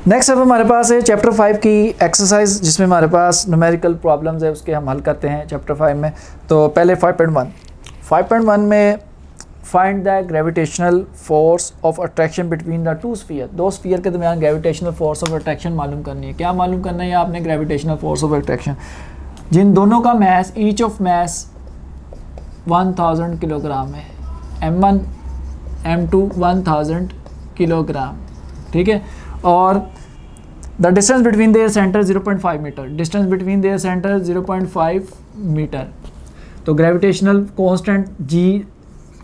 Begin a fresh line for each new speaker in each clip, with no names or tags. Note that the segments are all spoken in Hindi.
नेक्स्ट अब हमारे पास है चैप्टर 5 की एक्सरसाइज, जिसमें हमारे पास न्यूमेरिकल प्रॉब्लम्स है, उसके हम हल करते हैं चैप्टर 5 में। तो पहले 5.1 में find the gravitational force of attraction between the to sphere. दो स्फीयर के दरमियान ग्रेविटेशनल फोर्स ऑफ अट्रैक्शन मालूम करनी है। क्या मालूम करना है आपने? ग्रेविटेशनल फोर्स ऑफ अट्रैक्शन जिन दोनों का mass, each of mass 1000 kilogram है। M1 M2 1000 किलोग्राम, ठीक है। और the distance between their centre 0.5 metre, distance between their centre 0.5 metre. तो ग्रेविटेशनल कांस्टेंट जी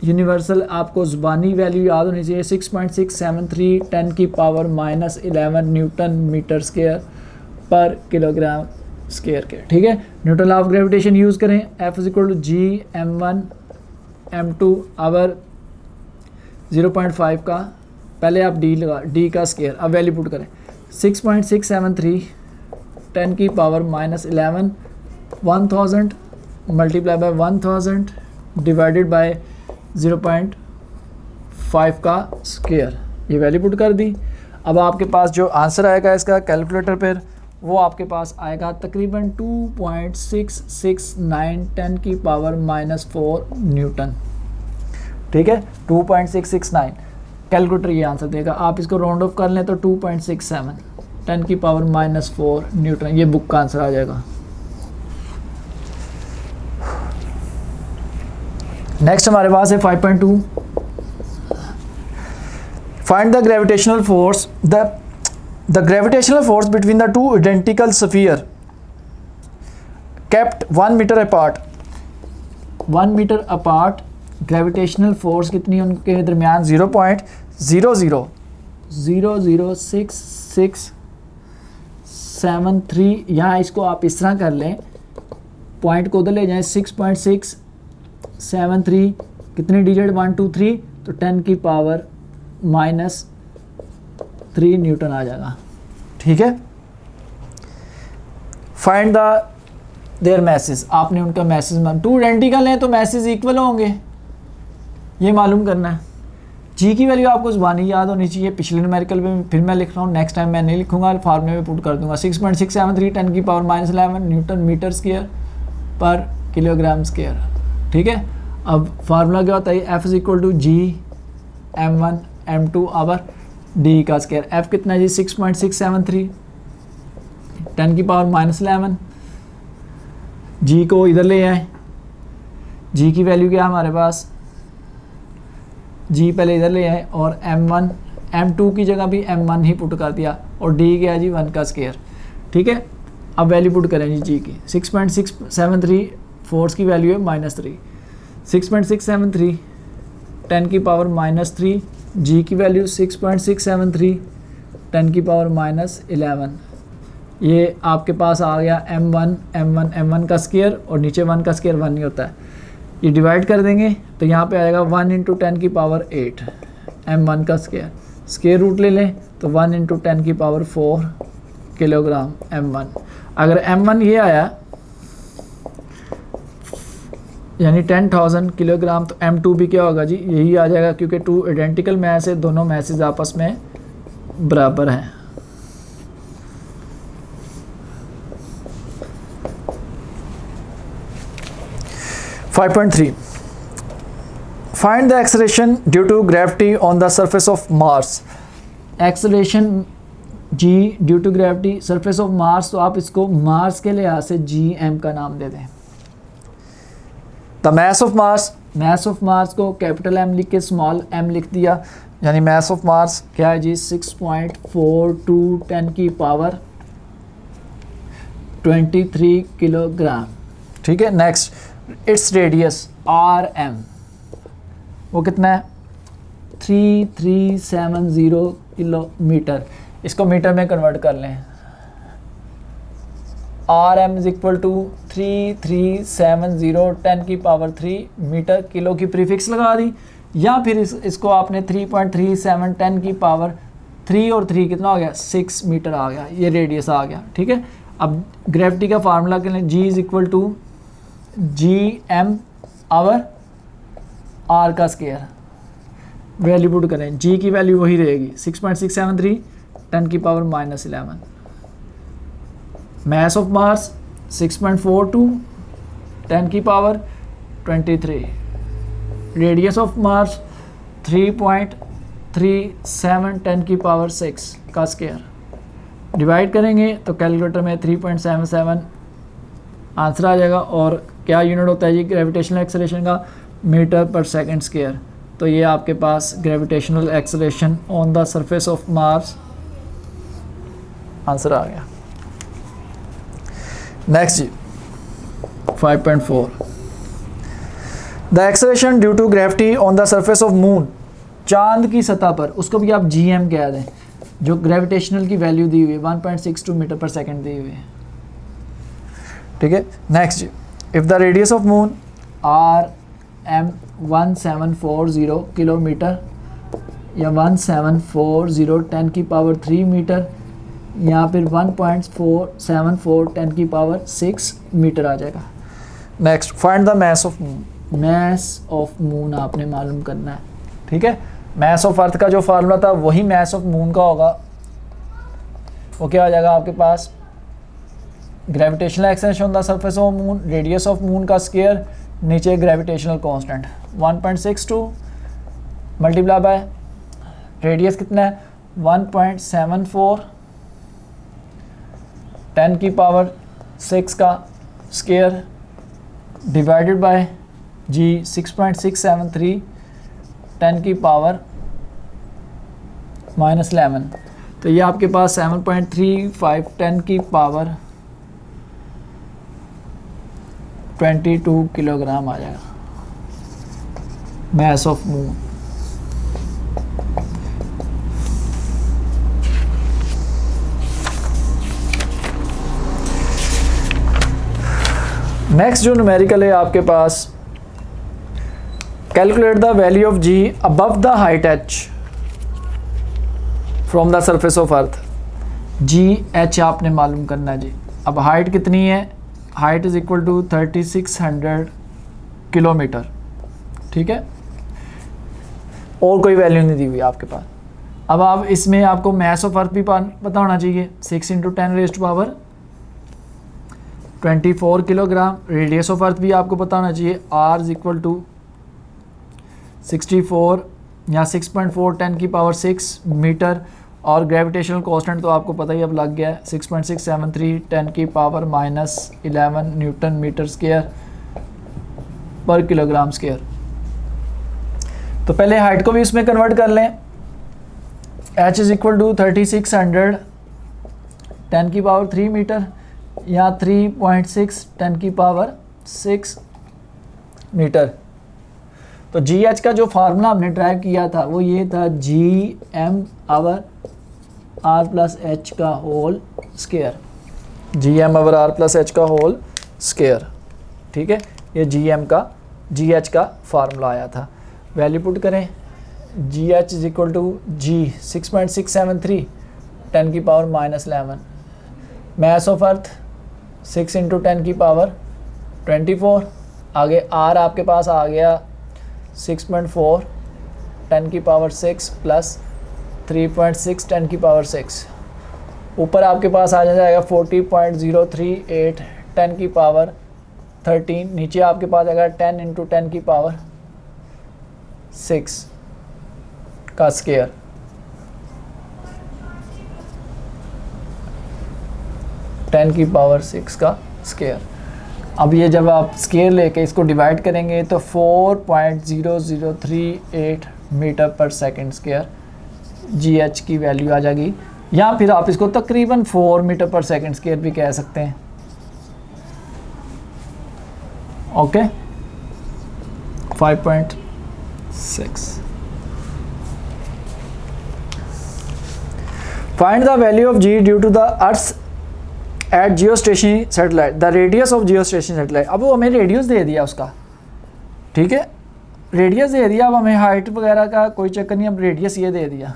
यूनिवर्सल आपको ज़ुबानी वैल्यू याद होनी चाहिए 6.673 10 की पावर -11 न्यूटन मीटर स्क्वायर पर किलोग्राम स्क्वायर के, ठीक है। Newton law of gravitation use करें। F = G M1 M2 our 0.5 का, पहले आप D लगा, D का स्क्वायर, अब वैल्यू पुट करें 6.673 10 की power -11 1000 multiply by 1000 divided by 0.5 का स्क्वायर, ये वैल्यू पुट कर दी। अब आपके पास जो आंसर आएगा इसका कैलकुलेटर पर, वो आपके पास आएगा तकरीबन 2.669 10 की पावर -4 न्यूटन, ठीक है। 2.669 कैलकुलेटर ये आंसर देगा। आप इसको राउंड ऑफ कर लें तो 2.67 10 की पावर -4 न्यूटन, ये बुक का आंसर आ जाएगा। नेक्स्ट हमारे पास है 5.2 find the gravitational force the gravitational force between the two identical sphere kept 1 metre apart. 1 metre apart gravitational force कितनी उनके दरमियान? 0.00667 यहाँ इसको आप इस तरह कर लें, पॉइंट को उधर ले जाएं, 6.673 कितनी डिजिट 1 2 3 तो 10 की पावर -3 न्यूटन आ जाएगा, ठीक है। फाइंड द देयर मैसेज, आपने उनका मैसेज, टू आइडेंटिकल हैं तो मैसेज इक्वल होंगे, ये मालूम करना है। जी की वैल्यू आपको ज़ुबानी याद होनी चाहिए, पिछले न्यूमेरिकल में फिर मैं लिख रहा हूँ, नेक्स्ट टाइम मैं नहीं लिखूंगा, फार्मूले में पुट कर दूंगा 6.673 10 की पावर -11 न्यूटन मीटर स्क्वायर पर किलोग्राम स्क्वायर, ठीक है। अब फार्मूला क्या होता है? F = G M1 M2 over D का स्क्वायर। F कितना है जी? 6.673 10 की पावर -11। G को इधर ले आए, G की वैल्यू क्या है हमारे पास? G पहले इधर ले आए और M1 M2 की जगह भी M1 ही पुट कर दिया और D क्या है जी? 1 का स्क्वायर, ठीक है। अब वैल्यू पुट करें जी G की 6.673, फोर्स की वैल्यू है -3, 6.673 10 की पावर -3, G की वैल्यू 6.673 10 की पावर -11। ये आपके पास आ गया M1 का स्क्वायर और नीचे 1 का स्क्वायर 1 नहीं होता है, ये डिवाइड कर देंगे तो यहाँ पे आएगा 1 × 10 की पावर 8 M1 का स्क्वायर रूट ले लें तो 1 × 10 की पावर 4 किलोग्राम M1। अगर M1 ये आया यानी 10,000 किलोग्राम, तो M2 भी क्या होगा जी? यही आ जाएगा, क्योंकि टू आइडेंटिकल मैस है, दोनों मैसेज आपस में बराबर हैं। Find the acceleration due to gravity on the surface of Mars. Acceleration g due to gravity surface of Mars, तो आप इसको मार्स के लिहाज से GM का नाम दे दें। द मैस ऑफ मार्स को कैपिटल M लिख के स्मॉल m लिख दिया, यानी मैस ऑफ मार्स क्या है जी? 6.42 10 की पावर 23 किलोग्राम, ठीक है। नेक्स्ट इट्स रेडियस RM, वो कितना है? 3370 किलोमीटर। इसको मीटर में कन्वर्ट कर लें, RM = 3370 10 की पावर 3 मीटर, किलो की प्रीफिक्स लगा दी, या फिर इसको आपने 3.37 10 की पावर 3 और 3 कितना हो गया? 6 मीटर आ गया, ये रेडियस आ गया, ठीक है। अब ग्रेविटी का फार्मूला के लिए G = GM आवर R का स्क्वायर, वैल्यू पुट करें, G की वैल्यू वही रहेगी 6.673 10 की पावर -11। mass of Mars 6.42 10 की पावर 23। radius of Mars 3.37 10 की पावर 6 का स्क्वायर। डिवाइड करेंगे तो कैलकुलेटर में 3.77 आंसर आ जाएगा। और क्या यूनिट होता है जी ग्रेविटेशनल एक्सेलरेशन का? मीटर पर सेकंड स्क्वायर। तो ये आपके पास gravitational acceleration on the surface of Mars answer आ गया। Next G 5.4 the acceleration due to gravity on the surface of moon, चांद की सतह पर, उसको भी आप GM कह दें, जो ग्रेविटेशनल की वैल्यू दी हुई है 1.62 मीटर पर सेकंड दी हुई है। ठीक है। Next, if the radius of moon RM 1740 kilometre या 1740 10 की पावर 3 मीटर या फिर 1.474 10 की पावर 6 मीटर आ जाएगा। Next, find the mess of moon. Mess of moon आपने मालूम करना है। ठीक है। मैस ऑफ अर्थ का जो फार्मूला था वही मैस ऑफ मून का होगा। वो क्या आ जाएगा आपके पास? Gravitational acceleration on the surface of moon, radius of moon का स्क्वायर, नीचे gravitational constant 1.62 multiply by radius कितना है 1.74 10 की पावर 6 का स्क्वायर डिवाइडेड बाय जी 6.673 10 की पावर -11। तो ये आपके पास 7.35 10 की पावर 22 किलोग्राम आ जाएगा मैस ऑफ मून। नेक्स्ट जो न्यूमेरिकल है आपके पास, calculate the value of G above the height h from the surface of earth. GH आपने मालूम करना है जी। अब हाइट कितनी है? Height is equal to 3600 kilometre. ठीक है। और कोई वैल्यू नहीं दी हुई आपके पास। अब आप इसमें आपको मैस ऑफ अर्थ भी पता होना चाहिए, 6 × 10⁻⁴ 24 किलोग्राम। रेडियस ऑफ अर्थ भी आपको पता होना चाहिए, R इज इक्वल टू 64 या 6.4 10 की पावर 6 मीटर। और ग्रेविटेशनल कांस्टेंट तो आपको पता ही अब लग गया है 6.673 10 की पावर -11 न्यूटन मीटर स्क्वायर पर किलोग्राम स्क्वायर। तो पहले हाइट को भी इसमें कन्वर्ट कर लें। H इज इक्वल टू 3600 10 की पावर 3 मीटर या 3.6 10 की पावर 6 मीटर। तो GH का जो फार्मूला हमने ड्राइव किया था वो ये था GM over R plus H का whole square. GM over R plus H का होल स्क्वायर। ठीक है। ये GH का फार्मूला आया था। वैल्यू पुट करें, GH is equal to G 6.673 10 की पावर -11। मैस ऑफ अर्थ 6 × 10 की पावर 24। आगे R आपके पास आ गया 6.4 10 की पावर 6 प्लस 3.6 10 की पावर 6। ऊपर आपके पास आ जाएगा 40.038 10 की पावर 13। नीचे आपके पास आएगा 10 × 10 की पावर 6 का स्क्वायर। टेन की पावर 6 का स्क्वायर। अब ये जब आप स्केयर लेके इसको डिवाइड करेंगे तो 4.0038 मीटर पर सेकंड स्क्वायर GH की वैल्यू आ जाएगी। या फिर आप इसको तकरीबन 4 मीटर पर सेकंड स्क्वायर भी कह सकते हैं। Okay 5.6 find the value of G due to the earth at geostationary satellite, the radius of geostationary satellite. अब वो हमें रेडियस दे दिया उसका। ठीक है, रेडियस दे दिया। अब हमें हाइट वगैरह का कोई चक्कर नहीं, अब रेडियस ये दे दिया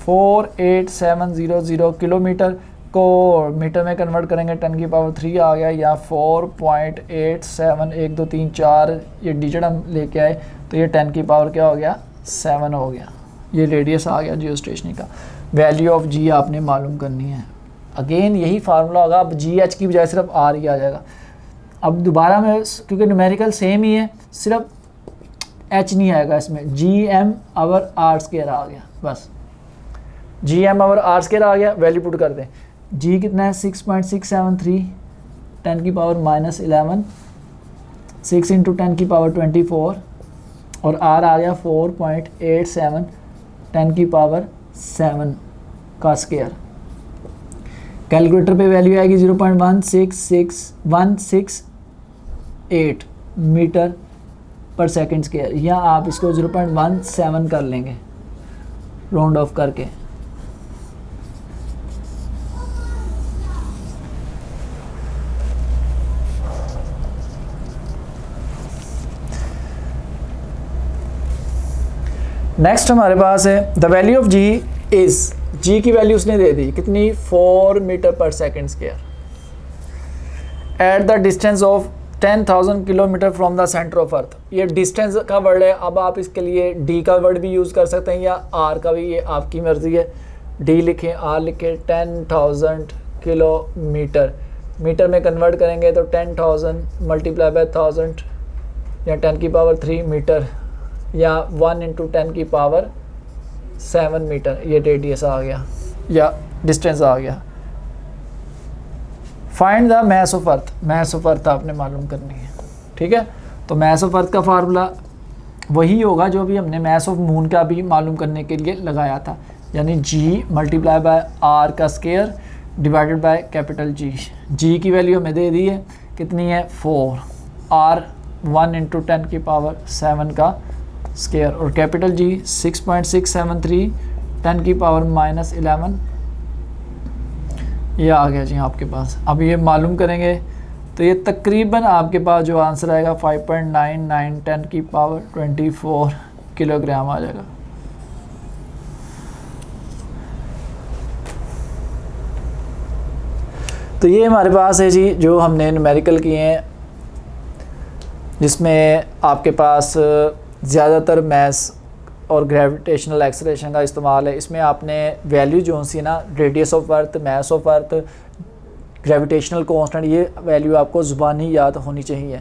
48700 किलोमीटर को मीटर में कन्वर्ट करेंगे 10 की पावर 3 आ गया, या 4.87 1 2 3 4 ये डिजिट हम लेके आए तो ये 10 की पावर क्या हो गया 7 हो गया। ये रेडियस आ गया जियोस्टेशनरी का। वैल्यू ऑफ जी आपने मालूम करनी है। अगेन यही फार्मूला होगा, अब जी एच की बजाय सिर्फ आर ही आ जाएगा। अब दोबारा में क्योंकि न्यूमेरिकल सेम ही है, सिर्फ एच नहीं आएगा इसमें, G M over R square आ गया, बस G M over R square आ गया। वैल्यू पुट कर दें, जी कितना है 6.673 10 की पावर -11, 6 इंटू 10 की पावर 24 और आर आ गया 4.87 10 की पावर 7 का स्क्वायर। कैलकुलेटर पे वैल्यू आएगी 0.166 मीटर पर सेकंड स्क्वायर, या आप इसको 0.17 कर लेंगे राउंड ऑफ करके। नेक्स्ट हमारे पास है the value of G is, G की वैल्यू उसने दे दी कितनी 4 मीटर पर second square at the distance of 10,000 kilometre from the centre of earth. ये डिस्टेंस का वर्ड है, अब आप इसके लिए डी का वर्ड भी यूज़ कर सकते हैं या आर का भी, ये आपकी मर्ज़ी है। डी लिखें आर लिखें, 10,000 किलोमीटर मीटर में कन्वर्ट करेंगे तो 10,000 मल्टीप्लाई बाय 1000 या 10 की पावर 3 मीटर या 1 इंटू 10 की पावर 7 मीटर, ये रेडियस आ गया या डिस्टेंस आ गया। Find the mass of earth, mass of earth आपने मालूम करनी है, ठीक है। तो मैस ऑफ अर्थ का फार्मूला वही होगा जो भी हमने मैस ऑफ मून का भी मालूम करने के लिए लगाया था, यानी जी मल्टीप्लाई बाय आर का square divided by capital G. G की वैल्यू हमें दे दी है कितनी है 4, आर 1 इंटू 10 की पावर 7 का स्क्वायर और कैपिटल जी 6.673 10 की पावर -11, ये आ गया जी आपके पास। अब ये मालूम करेंगे तो ये तकरीबन आपके पास जो आंसर आएगा 5.99 10 की पावर 24 किलोग्राम आ जाएगा। तो ये हमारे पास है जी जो हमने न्यूमेरिकल किए हैं, जिसमें आपके पास ज़्यादातर मैथ्स और ग्रेविटेशनल एक्सेलरेशन का इस्तेमाल है। इसमें आपने वैल्यू जो सी ना radius of earth, mass of earth, gravitational constant, ये वैल्यू आपको ज़ुबानी याद होनी चाहिए।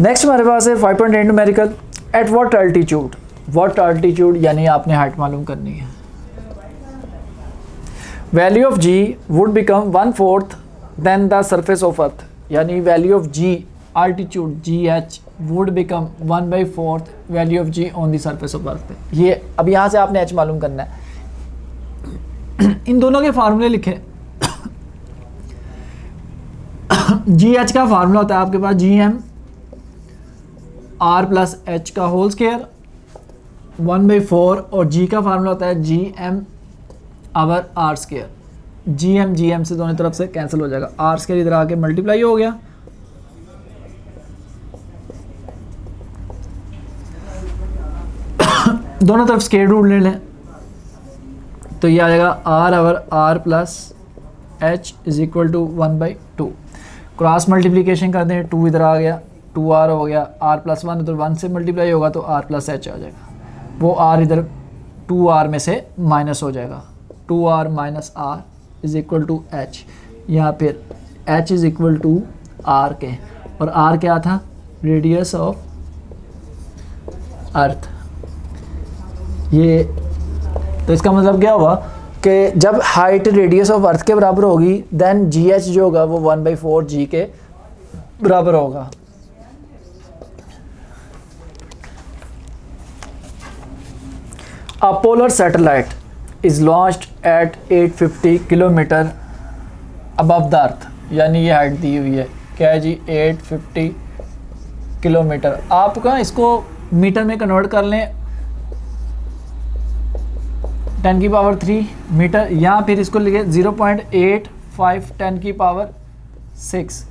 नेक्स्ट हमारे पास है 5.8 numerical at what altitude. What altitude यानी आपने हाइट मालूम करनी है। Value of G would become 1/4 than the surface of earth, यानी value of G altitude GH would become 1/4 value of G on the surface of earth. ये अब यहाँ से आपने H मालूम करना है। इन दोनों के फार्मूले लिखे। GH का फार्मूला होता है आपके पास GM R प्लस H का होल स्क्वायर 1/4 और G का फार्मूला होता है GM over R square. GM से दोनों तरफ से कैंसिल हो जाएगा, R स्क्वायर इधर आके मल्टीप्लाई हो गया। दोनों तरफ स्क्वायर रूट ले लें तो ये आ जाएगा R over R plus H is equal to 1/2। Cross multiplication कर दें, 2 इधर आ गया, 2r हो गया, r प्लस 1 उधर 1 से मल्टीप्लाई होगा तो r प्लस एच आ जाएगा। वो r इधर 2r में से माइनस हो जाएगा, 2r minus r is equal to H. यहाँ फिर h is equal to r के, और r क्या था रेडियस ऑफ अर्थ। ये तो इसका मतलब क्या हुआ कि जब हाइट रेडियस ऑफ अर्थ के बराबर होगी देन जी एच जो होगा वो 1/4 जी के बराबर होगा। A polar satellite is launched at 850 kilometre above the earth, यानी ये हाइट दी हुई है क्या है जी 850 किलोमीटर। आपका इसको मीटर में कन्वर्ट कर लें 10 की पावर 3 मीटर, या फिर इसको लिखे 0.85 10 की पावर 6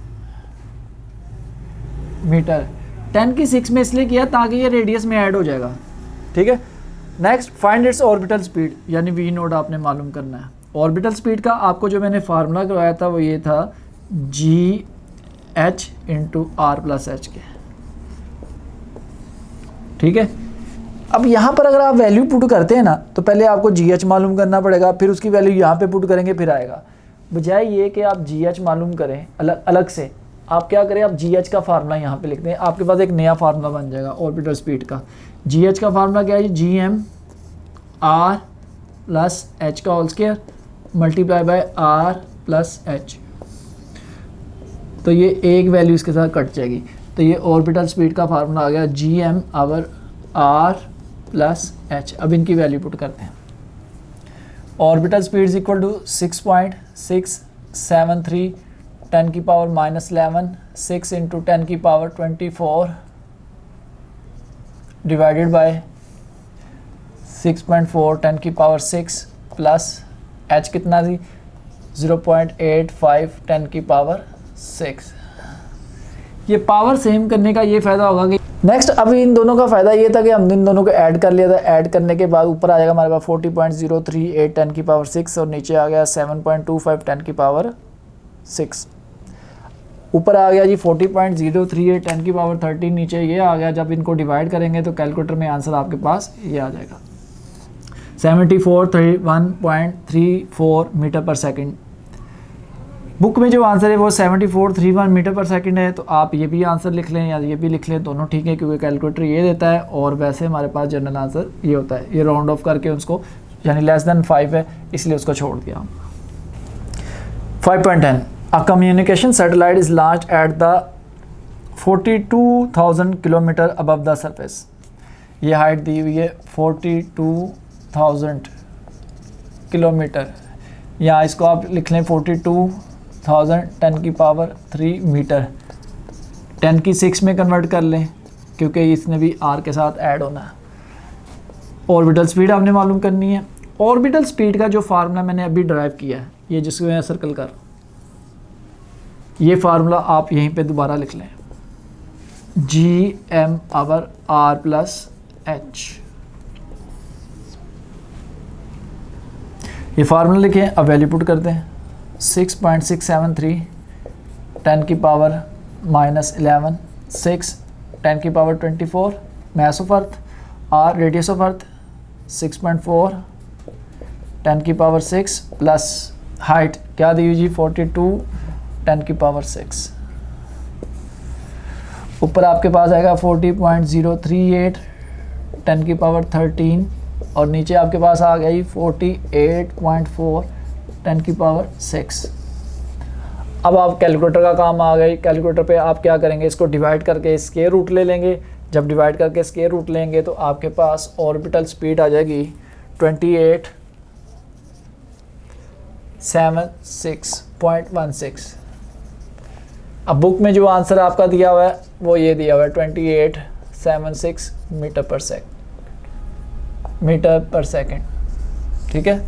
मीटर। 10 की 6 में इसलिए किया ताकि ये रेडियस में ऐड हो जाएगा, ठीक है। Next find its orbital speed, यानी वी नोट आपने मालूम करना है। ऑर्बिटल स्पीड का आपको जो मैंने फार्मूला करवाया था वो ये था G H into R plus H के, ठीक है। अब यहाँ पर अगर आप वैल्यू पुट करते हैं ना तो पहले आपको GH मालूम करना पड़ेगा, फिर उसकी वैल्यू यहाँ पे पुट करेंगे फिर आएगा। बजाय ये कि आप GH मालूम करें अलग अलग से, आप क्या करें, आप GH का फार्मूला यहाँ पे लिख दें, आपके पास एक नया फार्मूला बन जाएगा ऑर्बिटल स्पीड का। GH का फार्मूला क्या है, GM R प्लस H का whole square multiply by R plus H। तो ये एक वैल्यू इसके साथ कट जाएगी, तो ये ऑर्बिटल स्पीड का फार्मूला आ गया GM over R plus H। अब इनकी वैल्यू पुट करते हैं। Orbital speed is equal to 6.673 10 की पावर -11 6 इंटू 10 की पावर 24 डिवाइडेड बाय 6.4 10 की पावर 6 प्लस H कितना थी 0.85 10 की पावर 6। ये पावर सेम करने का ये फ़ायदा होगा कि नेक्स्ट अभी इन दोनों का फ़ायदा ये था कि हम इन दोनों को ऐड कर लिया था। ऐड करने के बाद ऊपर आ जाएगा हमारे पास 40.038 10 की पावर 6 और नीचे आ गया 7.25 10 की पावर 6। ऊपर आ गया जी 40.038 10 की पावर 13, नीचे ये आ गया। जब इनको डिवाइड करेंगे तो कैलकुलेटर में आंसर आपके पास ये आ जाएगा 7431.34 मीटर पर सेकंड। बुक में जो आंसर है वो 7431 मीटर पर सेकंड है, तो आप ये भी आंसर लिख लें या ये भी लिख लें, दोनों ठीक है, क्योंकि कैलकुलेटर ये देता है और वैसे हमारे पास जनरल आंसर ये होता है। ये राउंड ऑफ करके उसको यानी लेस देन 5 है इसलिए उसको छोड़ दिया। 5.10 a communication satellite is launched at the 42,000 kilometre above the surface. ये हाइट दी हुई है 42,000 किलोमीटर, या इसको आप लिख लें 42,000 10 की पावर 3 मीटर। 10 की 6 में कन्वर्ट कर लें क्योंकि इसने भी R के साथ ऐड होना है। ऑर्बिटल स्पीड आपने मालूम करनी है। ऑर्बिटल स्पीड का जो फार्मूला मैंने अभी ड्राइव किया है, ये जिसको मैं सर्कल कर, ये फार्मूला आप यहीं पे दोबारा लिख लें GM over R plus H। ये फार्मूला लिखे, अब वैल्यू पुट करते हैं 6.673 10 की पावर -11 6 10 की power 24 mass of earth R radius of earth 6.4 10 की पावर 6 प्लस हाइट क्या दी हुई जी 42 10 की पावर 6। ऊपर आपके पास आएगा 40.038 10 की पावर 13 और नीचे आपके पास आ गई 48.4 10 की पावर 6। अब आप कैलकुलेटर का काम आ गई। कैलकुलेटर पे आप क्या करेंगे, इसको डिवाइड करके स्क्वायर रूट ले लेंगे। जब डिवाइड करके स्क्वायर रूट लेंगे तो आपके पास ऑर्बिटल स्पीड आ जाएगी 2876.16। अब बुक में जो आंसर आपका दिया हुआ है वो ये दिया हुआ है 2876 मीटर पर सेकंड। ठीक है,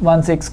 16 को